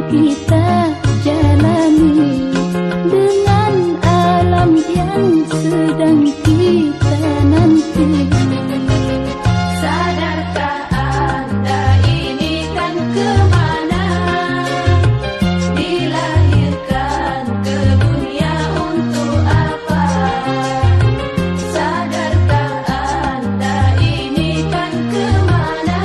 kita jalani dengan alam yang sedang kita nanti. Sadarkah Anda ini kan kemana? Dilahirkan ke dunia untuk apa? Sadarkah Anda ini kan kemana?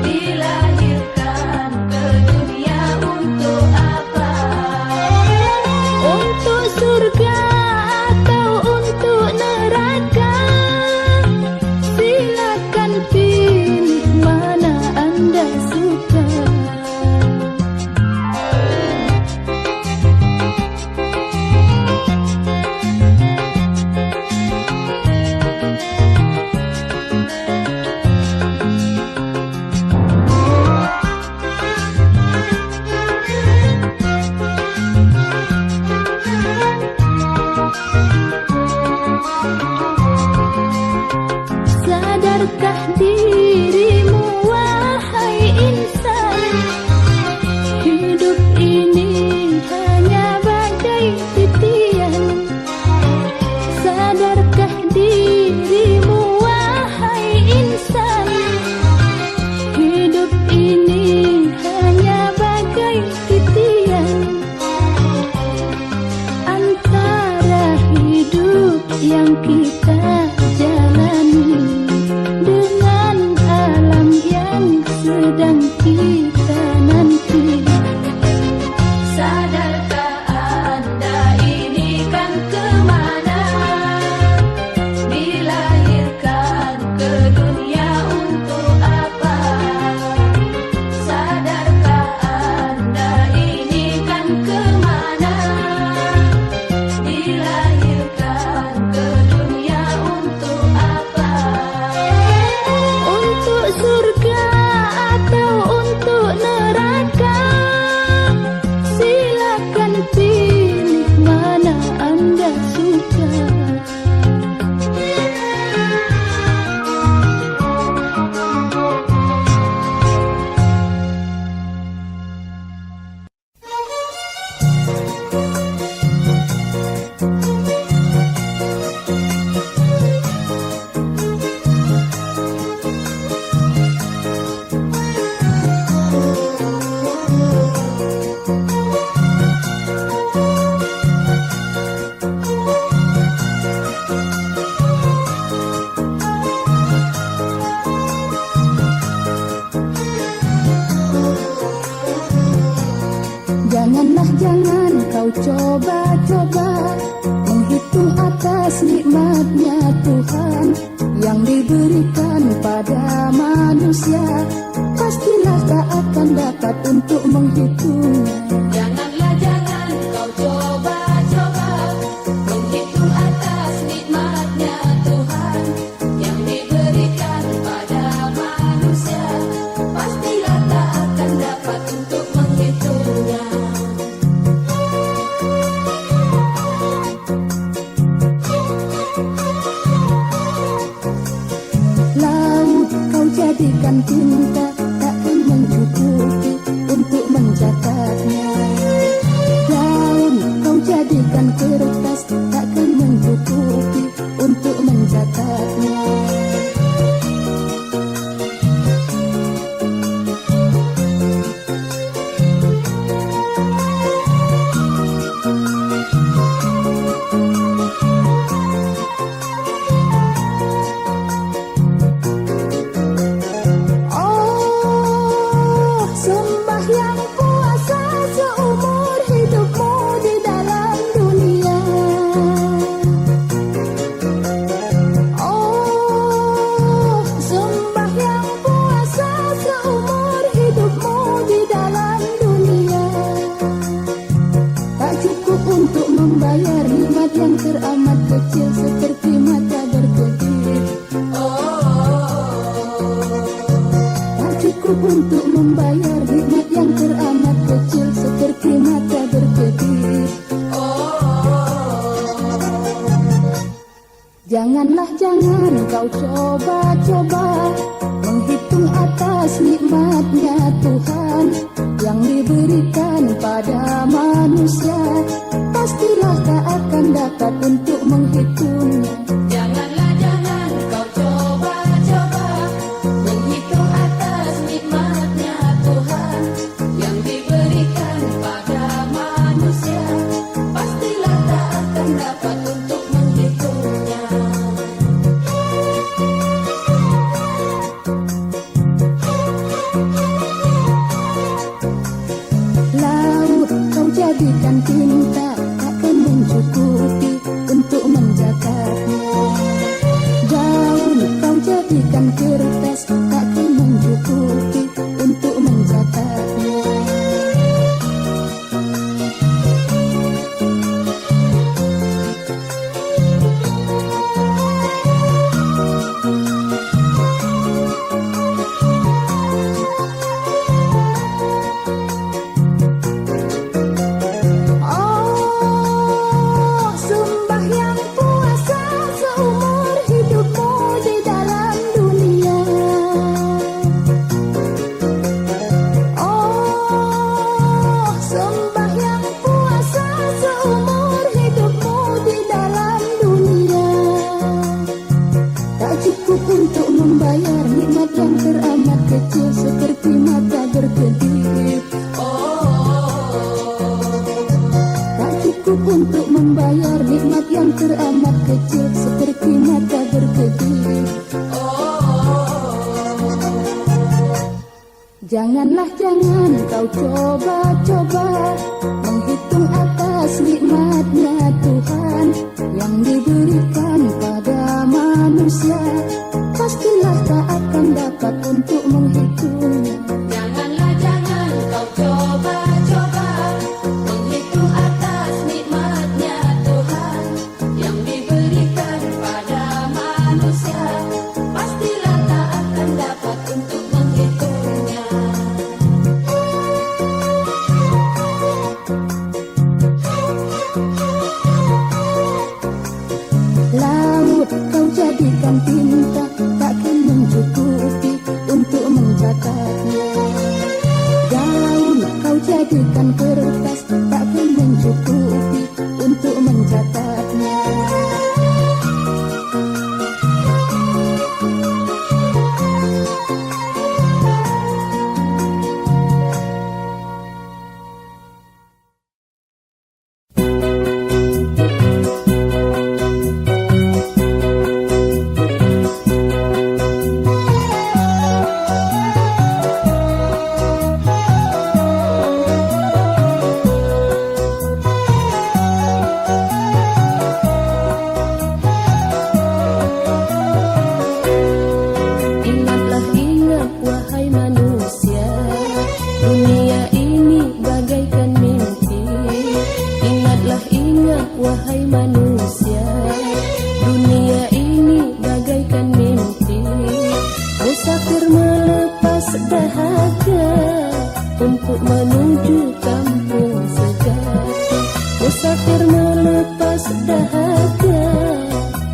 Dilahirkan ke dunia untuk apa? Untuk surga atau untuk neraka? Silakan pilih mana Anda suka. Sadarkah dirimu wahai insan, hidup ini hanya bagai titian. Sadarkah dirimu wahai insan, hidup ini hanya bagai titian. Antara hidup yang kita jalani dengan alam yang sedang kita nanti. Sadarkah Anda ini kan kemana? Dilahirkan ke dunia untuk apa? Sadarkah Anda ini kan kemana? Dilahirkan ke dunia untuk apa? Untuk surga atau untuk neraka? Silakan pilih mana Anda suka. Janganlah jangan kau coba-coba menghitung atas nikmatnya Tuhan yang diberikan pada manusia. Pastilah tak akan dapat untuk menghitungnya. Janganlah jangan kau coba-coba menghitung atas nikmatnya Tuhan yang diberikan pada manusia. Pastilah tak akan dapat untuk menghitungnya. Laut kau jadikan tinta, takkan mencukupi untuk mencatatnya. Daun kau jadikan kertas, takkan mencukupi untuk mencatatnya. Sembahyang puasa seumur hidupmu di dalam dunia. Oh, sembahyang puasa seumur hidupmu di dalam dunia. Tak cukup untuk membayar nikmat yang teramat kecil seperti mata berkedip. Tak cukup untuk membayar nikmat yang teramat kecil seperti mata berkedip. Janganlah jangan kau coba-coba menghitung atas nikmatnya Tuhan yang yang diberikan pada manusia, pastilah tak akan dapat untuk menghitungnya. Janganlah jangan kau coba-coba menghitung atas nikmatnya Tuhan yang diberikan pada manusia, pastilah tak akan dapat untuk menghitungnya. Laut kau jadikan tinta, takkan mencukupi untuk mencatatnya. Daun kau jadikan kertas, takkan mencukupi untuk mencatatnya. Oh, sembahyang puasa seumur hidupmu di dalam dunia. Oh, sembahyang puasa seumur hidupmu di dalam dunia. Tak cukup untuk membayar nikmat yang teramat kecil seperti mata berkedip. Tak cukup untuk membayar nikmat yang teramat kecil seperti mata berkedip. Janganlah jangan kau coba-coba menghitung atas nikmatnya Tuhan yang diberikan pada manusia, pastilah tak akan dapat untuk menghitungnya. Janganlah jangan kau coba-coba menghitung atas nikmatnya Tuhan yang diberikan pada manusia, pastilah tak akan dapat untuk menghitungnya. Laut kau jadikan tinta, takkan mencukupi untuk mencatatnya. Daun kau jadikan kertas, takkan mencukupi untuk mencatatnya. Ingatlah ingat wahai manusia, dunia ini bagaikan mimpi. Ingatlah ingat wahai manusia, dunia ini bagaikan mimpi. Musafir melepas dahaga untuk menuju kampung sejati. Musafir melepas dahaga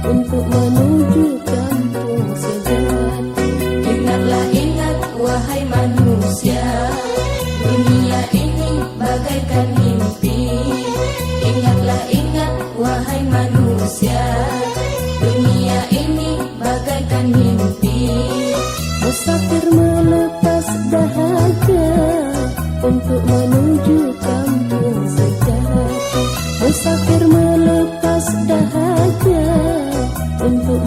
untuk menuju kampung sejati. Ingatlah ingat wahai manusia, dunia ini bagaikan mimpi. Ingatlah ingat wahai manusia, dunia ini bagaikan mimpi. Musafir melepas dahaga untuk menuju kampung sejati. Musafir melepas dahaga untuk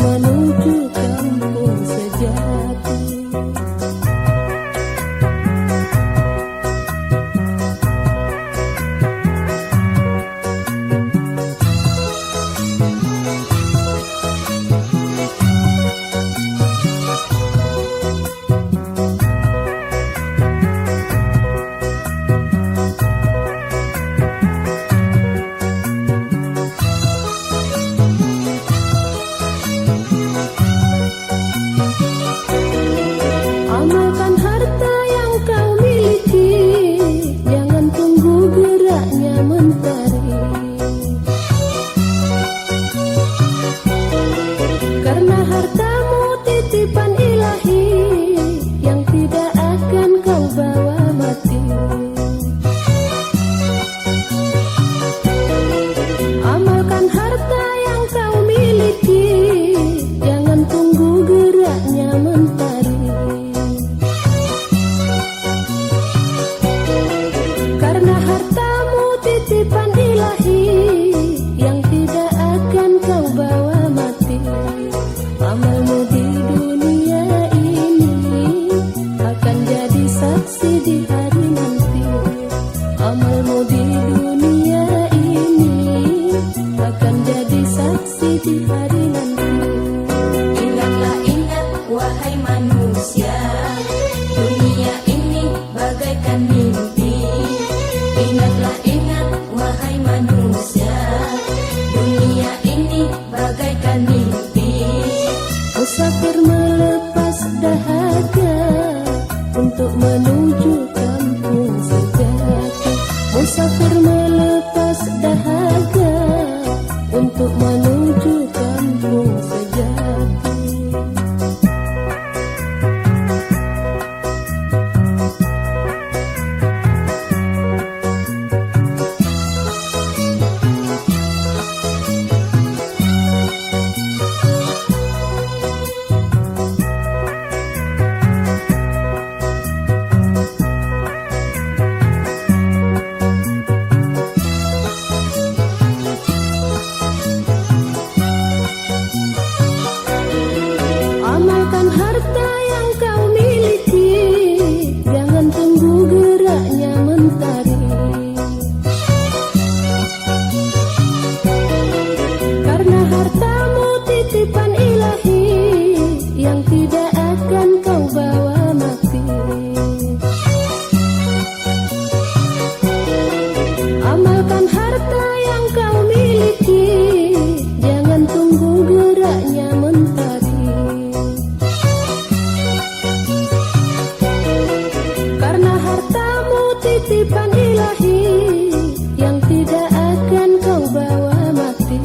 untuk menuju kampung sejati. Amalkan harta yang kau miliki, jangan tunggu geraknya mentari. Karena hartamu titipan ilahi yang tidak akan kau bawa mati. Amalkan harta yang kau miliki, jangan tunggu geraknya mentari. Karena hartamu titipan ilahi yang tidak akan kau bawa mati.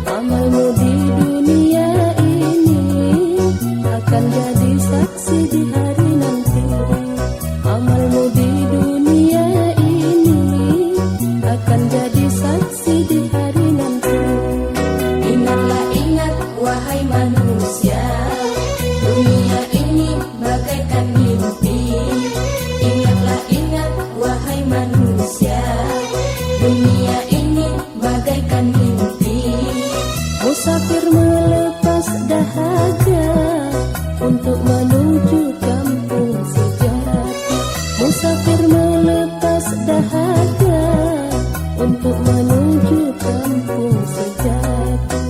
Amalmu di dunia ini akan jadi saksi di hari nanti. Amalmu di dunia ini akan jadi saksi di hari nanti. Ingatlah ingat wahai manusia, dunia ini bagaikan mimpi. Ingatlah ingat wahai manusia, dunia ini bagaikan mimpi. Musafir melepas dahaga untuk menuju kampung sejati. Musafir melepas dahaga untuk menuju kampung sejati.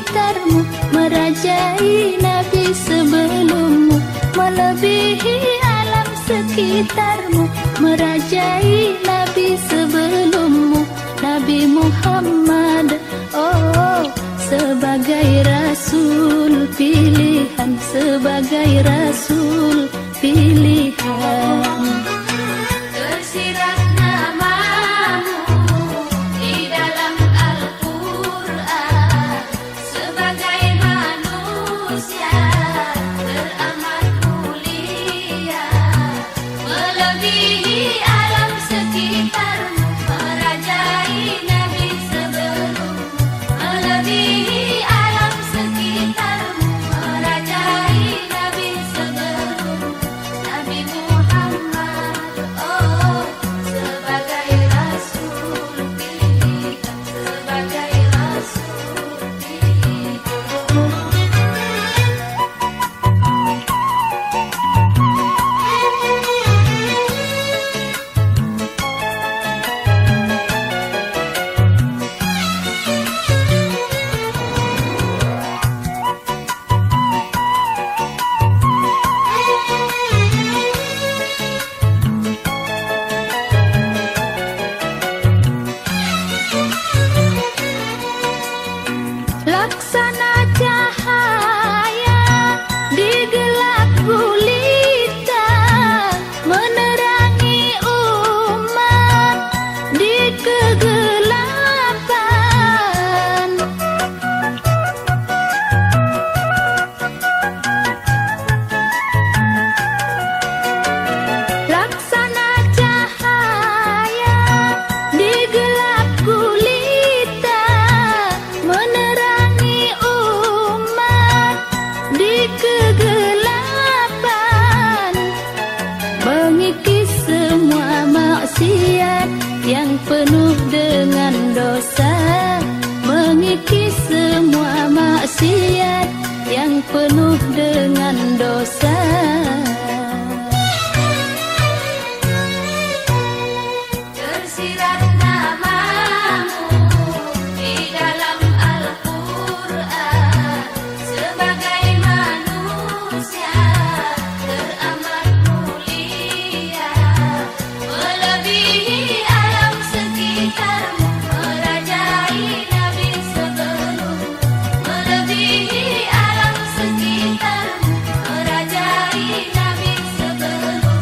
sekitarmu, merajai nabi sebelummu, melebihi alam sekitarmu, merajai nabi sebelummu, Nabi Muhammad. Oh, sebagai rasul pilihan, sebagai rasul pilihan. Tersirat namamu di dalam Al-Quran, sebagai manusia teramat mulia, melebihi alam sekitarmu, merajai nabi sebelummu, melebihi alam sekitarmu, merajai nabi sebelummu, Nabi Muhammad. Oh, sebagai rasul pilihan, sebagai rasul pilihan. Laksana cahaya di gelap gulita, menerangi umat di kegelapan. Laksana cahaya di gelap gulita, menerangi umat di kegelapan, mengikis semua maksiat yang penuh dengan dosa, mengikis semua maksiat yang penuh dengan dosa. Tersirat namamu di dalam Al-Quran, sebagai manusia teramat mulia, melebihi alam sekitarmu, merajai nabi sebelummu, melebihi alam sekitarmu, merajai nabi sebelummu,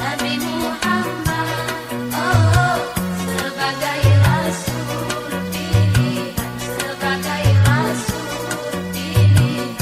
Nabi Muhammad. Oh, sebagai rasul pilihan, sebagai rasul pilihan.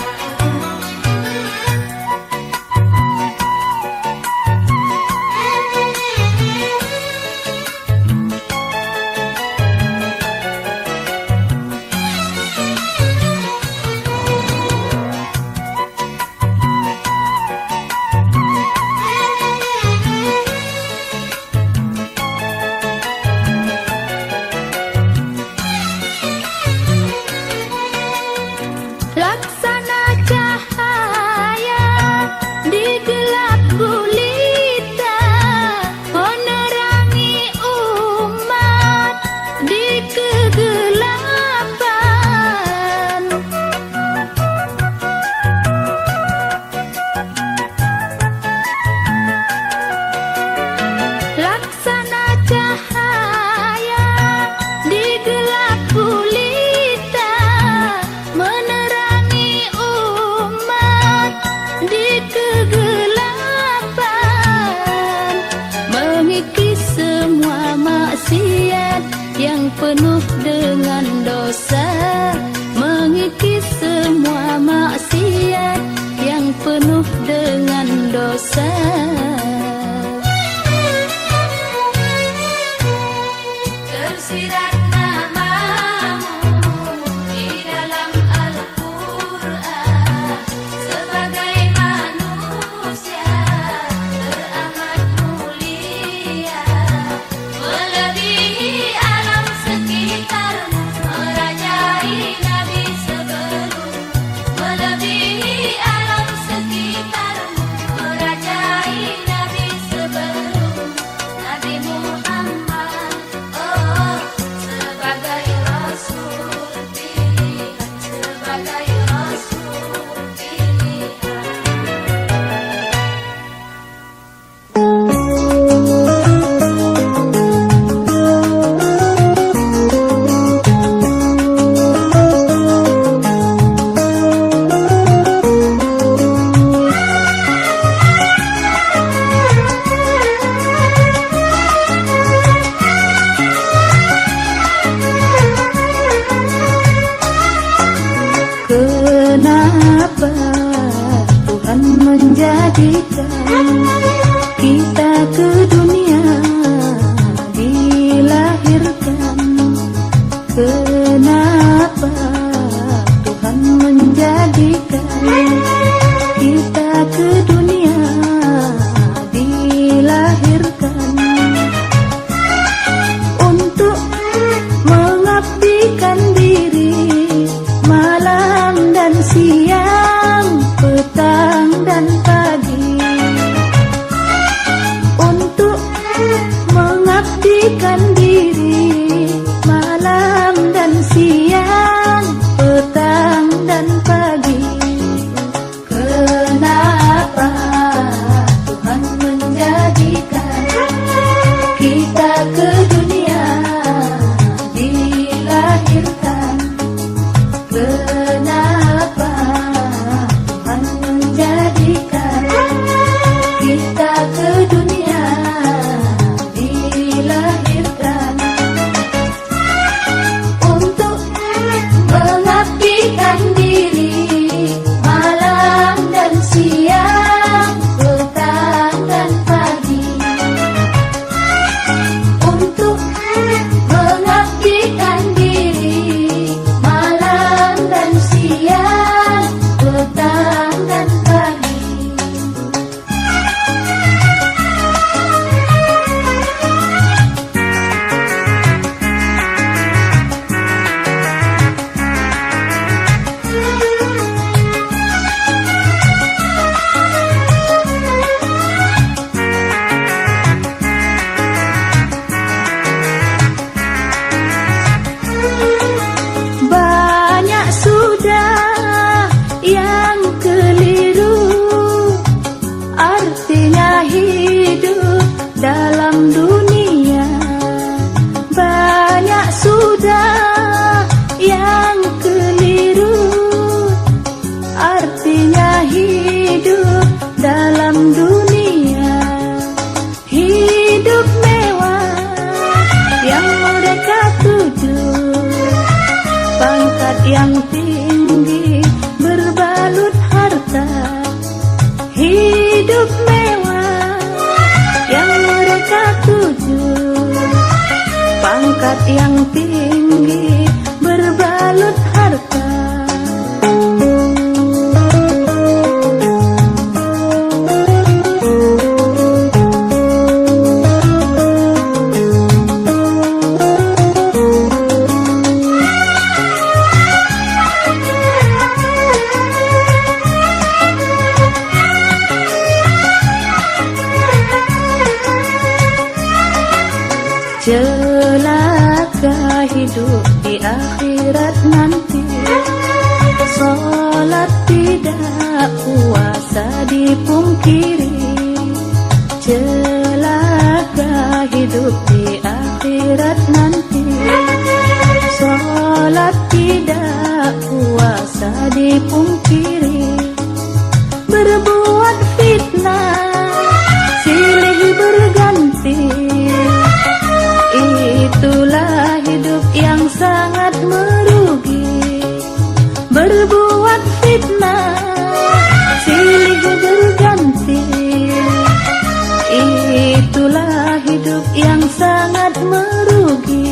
Laksana cahaya di gelap gulita, menerangi umat di kegelapan. Laksana cahaya di gelap gulita, menerangi umat di kegelapan, mengikis semua maksiat yang penuh dengan dosa, mengikis semua maksiat yang penuh dengan dosa. Tersirat namamu di dalam Al-Quran, sebagai manusia teramat mulia, melebihi alam sekitarmu, merajai nabi sebelummu, melebihi alam sekitarmu, merajai Kita ke dunia dilahirkan, kenapa Tuhan menjadikan kita ke dunia dilahirkan untuk mengabdikan diri malam dan siang, petang dan pagi, untuk mengabdikan diri malam dan siang, petang dan pagi. Banyak sudah yang keliru, artinya hidup dalam dunia. Banyak sudah yang keliru, artinya hidup dalam dunia. Hidup mewah yang mereka tuju, pangkat yang tinggi berbalut harta. Hidup mewah yang mereka tuju, pangkat yang tinggi berbalut harta. Celaka hidup di akhirat nanti, sholat tidak, puasa dipungkiri. Celaka hidup di akhirat nanti, sholat tidak, puasa dipungkiri. Berbuat fitnah silih berganti, itulah hidup yang sangat merugi. Berbuat fitnah silih berganti, itulah hidup yang sangat merugi.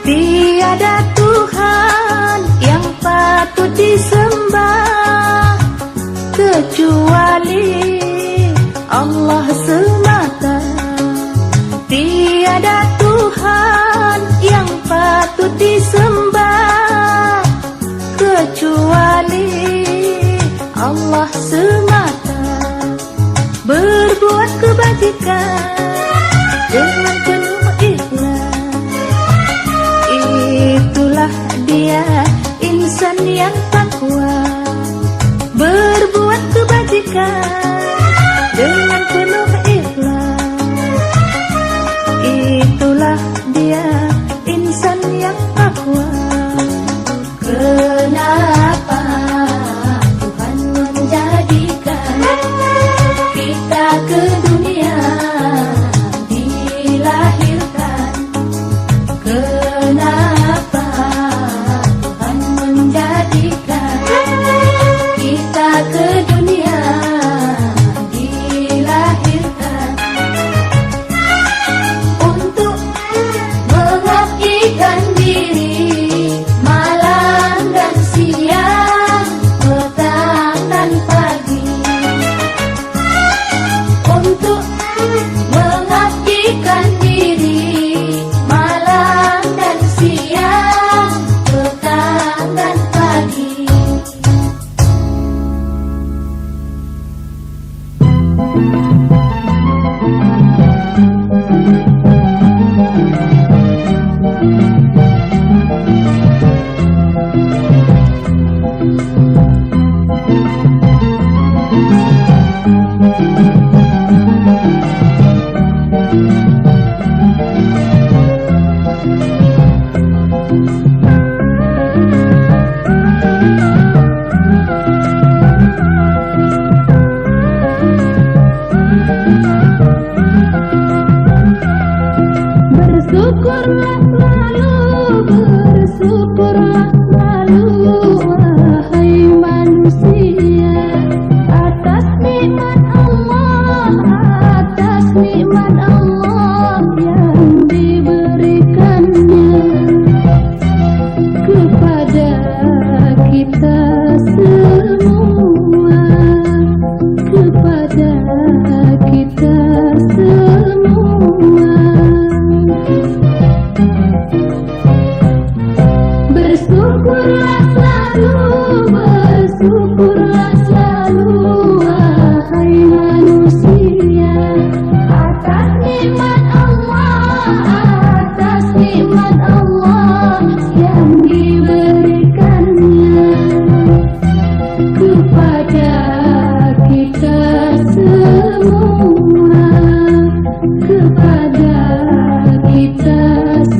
Tiada Tuhan yang patut disembah kecuali Allah semata. Tiada Tuhan yang patut disembah kecuali Allah semata. Berbuat kebajikan dengan penuh ikhlas, itulah dia insan yang takwa. Berbuat kebajikan dengan penuh ikhlas, itulah dia insan yang takwa. Kenapa Tuhan menjadikan kita ke dunia dilahirkan? Kenapa Tuhan menjadikan bersyukurlah selalu wahai manusia atas nikmat Allah yang diberikannya kepada kita semua, kepada kita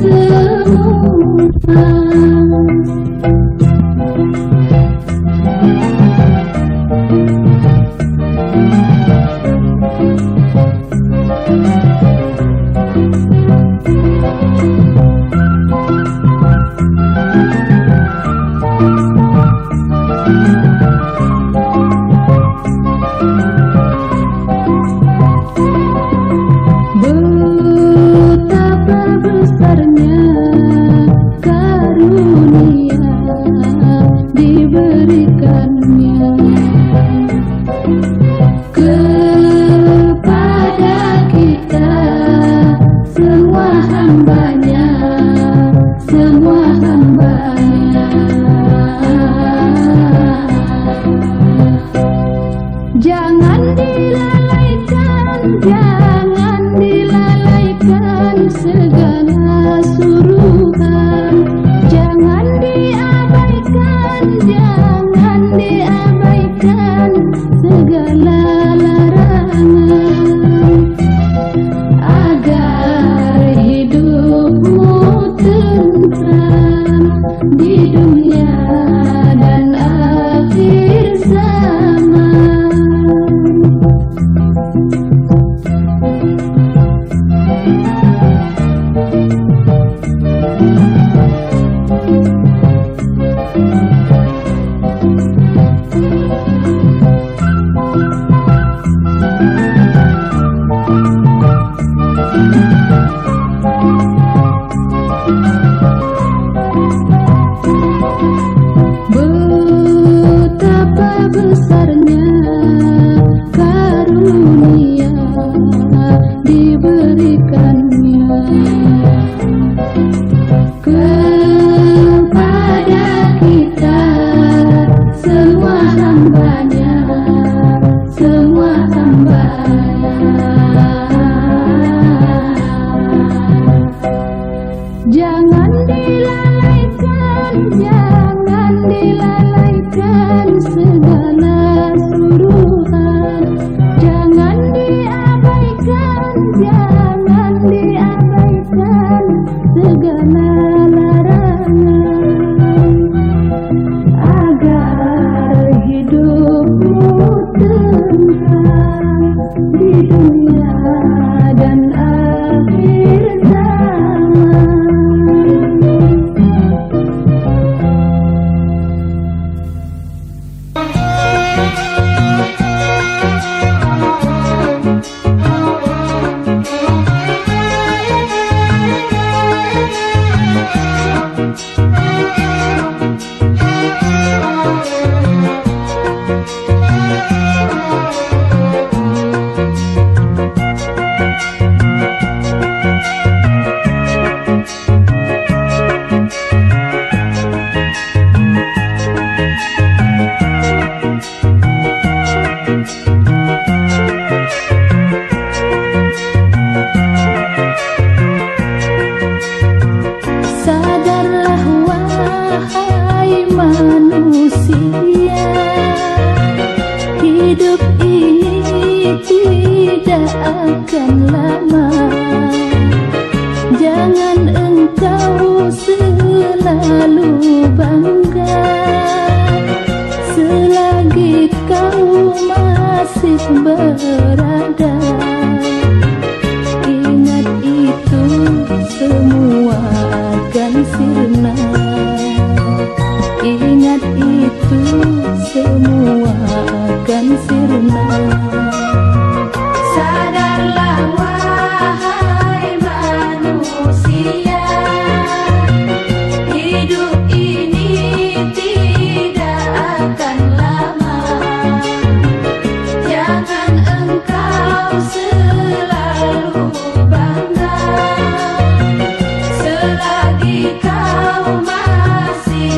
semua. Betapa besarnya karunia diberikannya kepada kita semua hambanya, semua hambanya. Jangan dilalaikan, jangan dilalaikan segala suruhan, jangan diabaikan, jangan diabaikan segala larangan, agar hidupmu tentram di dunia dan akhir zaman. Betapa besarnya karunia diberikannya kepada kita semua hambanya, semua hambanya. Jangan dilalaikan, jangan dilalaikan segala suruhan, jangan diabaikan, jangan diabaikan segala larangan, agar hidupmu tentram di dunia dan akhir zaman. Sadarlah wahai manusia, hidup ini tidak akan lama. Jangan engkau selalu bangga selagi kau masih berada. Ingat itu semua akan sirna, ingat itu semua akan sirna. Sadarlah wahai manusia, hidup ini tidak akan lama. Jangan engkau selalu bangga selagi kau masih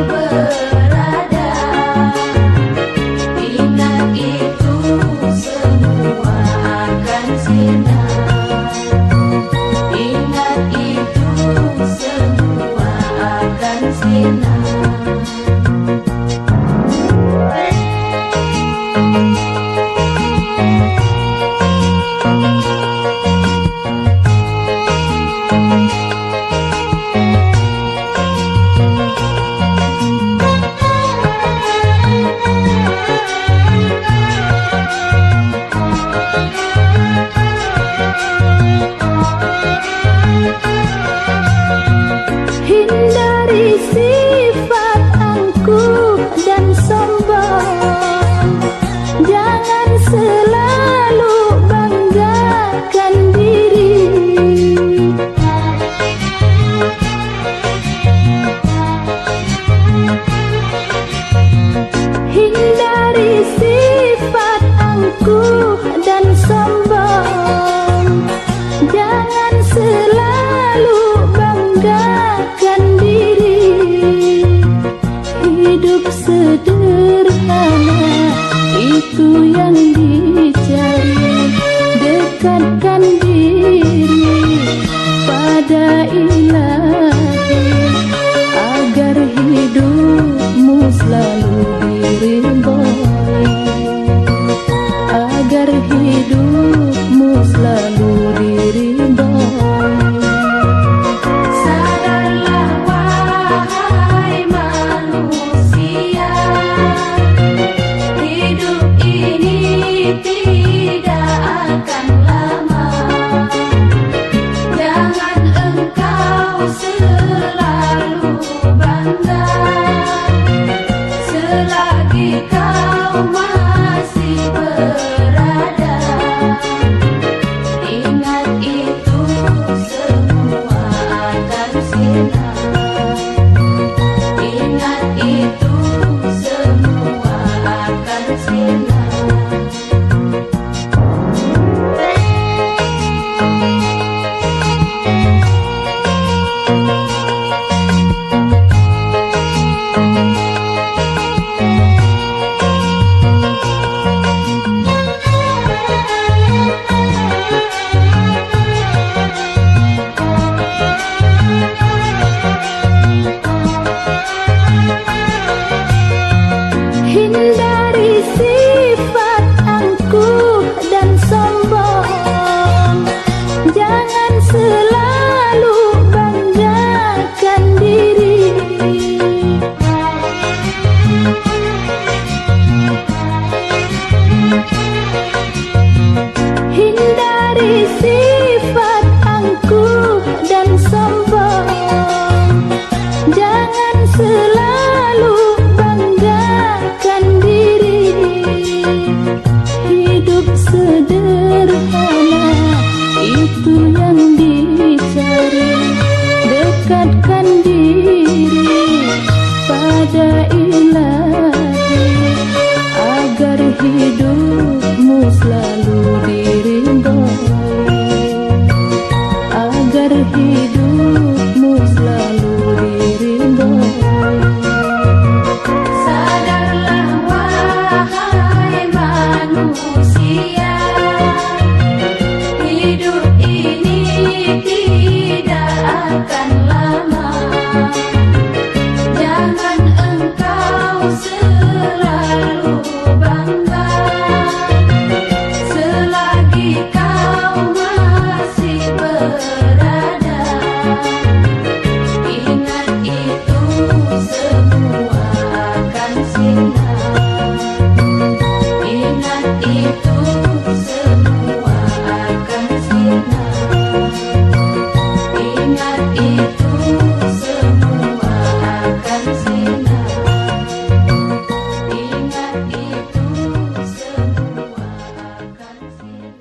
dan sombong. Jangan selalu banggakan diri. Hindari sifat angkuh dan sombong. Jangan selalu banggakan diri. Hidup sederhana itu yang dicari. Dekatkan diri pada Ilahi agar hidupmu selalu diridhoi, agar hidupmu selalu diridhoi. Sadarlah wahai manusia, hidup ini tidak akan lama. Jangan engkau selalu bangga selagi kau masih berada. Ingat itu semua akan sirna. Ingat itu semua akan sirna. Hindari sifat angkuh dan sombong. Jangan selalu banggakan diri. Hindari sifat angkuh dan sombong. Jangan selalu banggakan diri. Hidup sederhana itu yang dicari. Dekatkan diri pada Ilahi agar hidupmu selalu diridhoi, agar hidupmu selalu diridhoi. Sadarlah wahai manusia, hidup ini tidak akan lama. Jangan engkau selalu bangga selagi kau masih berada. Ingat itu semua akan sirna. Ingat itu semua akan sirna. Ingat itu semua akan sirna. Ingat itu semua akan sirna.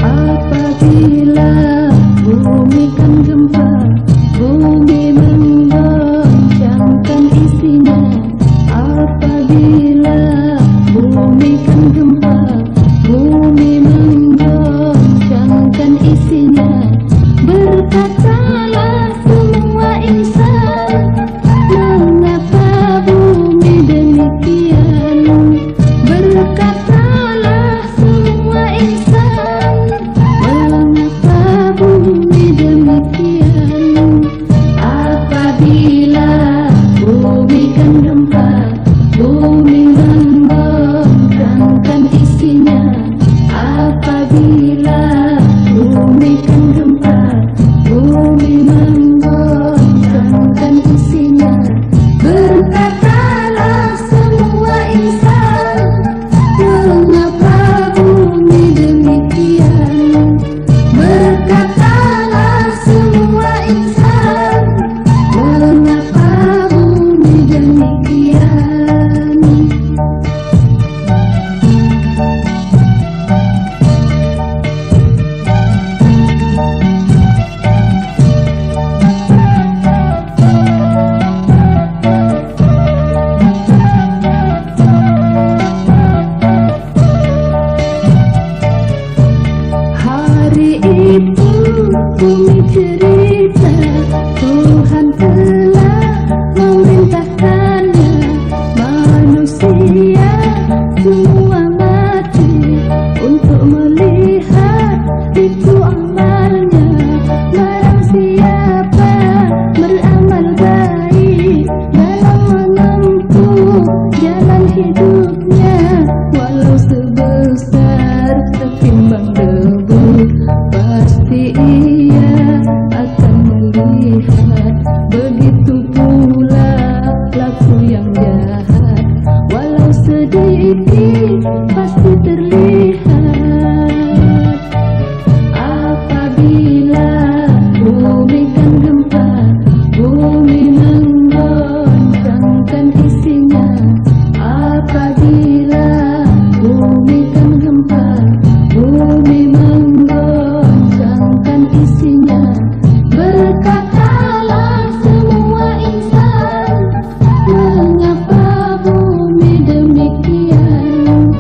Apabila bumi kan gempa, bumi menggoncangkan isinya. Apabila bumi kan gempa, bumi menggoncangkan isinya. Berkatalah semua insan, mengapa bumi demikian? Berkatalah semua insan, mengapa kan gempar, bumi menggoncangkan isinya. Berkatalah semua insan, mengapa bumi demikian? Berkatalah semua insan, mengapa bumi demikian? Hari itu bumi cerita, Tuhan telah memerintahkannya. Manusia semua mati untuk melihat itu amalnya. Barang siapa beramal baik dalam menempuh jalan hidupnya, walau sebesar setimbang debu, pasti ia akan melihat. Begitu pula laku yang jahat, walau sedikit pasti terlihat. Apabila bumi kan gempar, bumi menggoncangkan isinya. Apabila bumi kan gempar, bumi menggoncangkan isinya. Berkatalah semua insan, mengapa bumi demikian?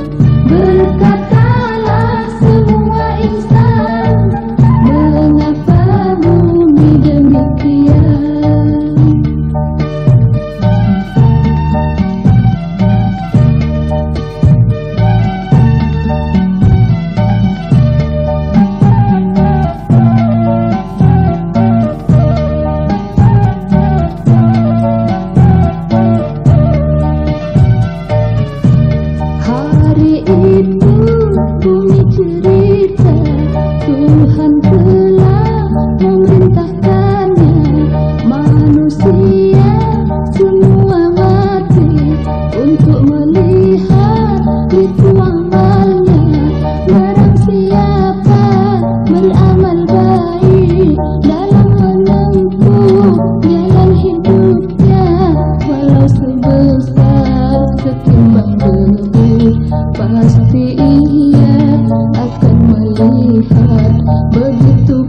Berkatalah semua insan, mengapa bumi demikian? Hari itu bumi cerita, Tuhan telah memerintahkannya. Manusia semua mati untuk melihat itu amalnya. Barang siapa beramal baik dalam menempuh jalan hidupnya, walau sebesar setimbang debu, pasti ia akan melihat. Begitu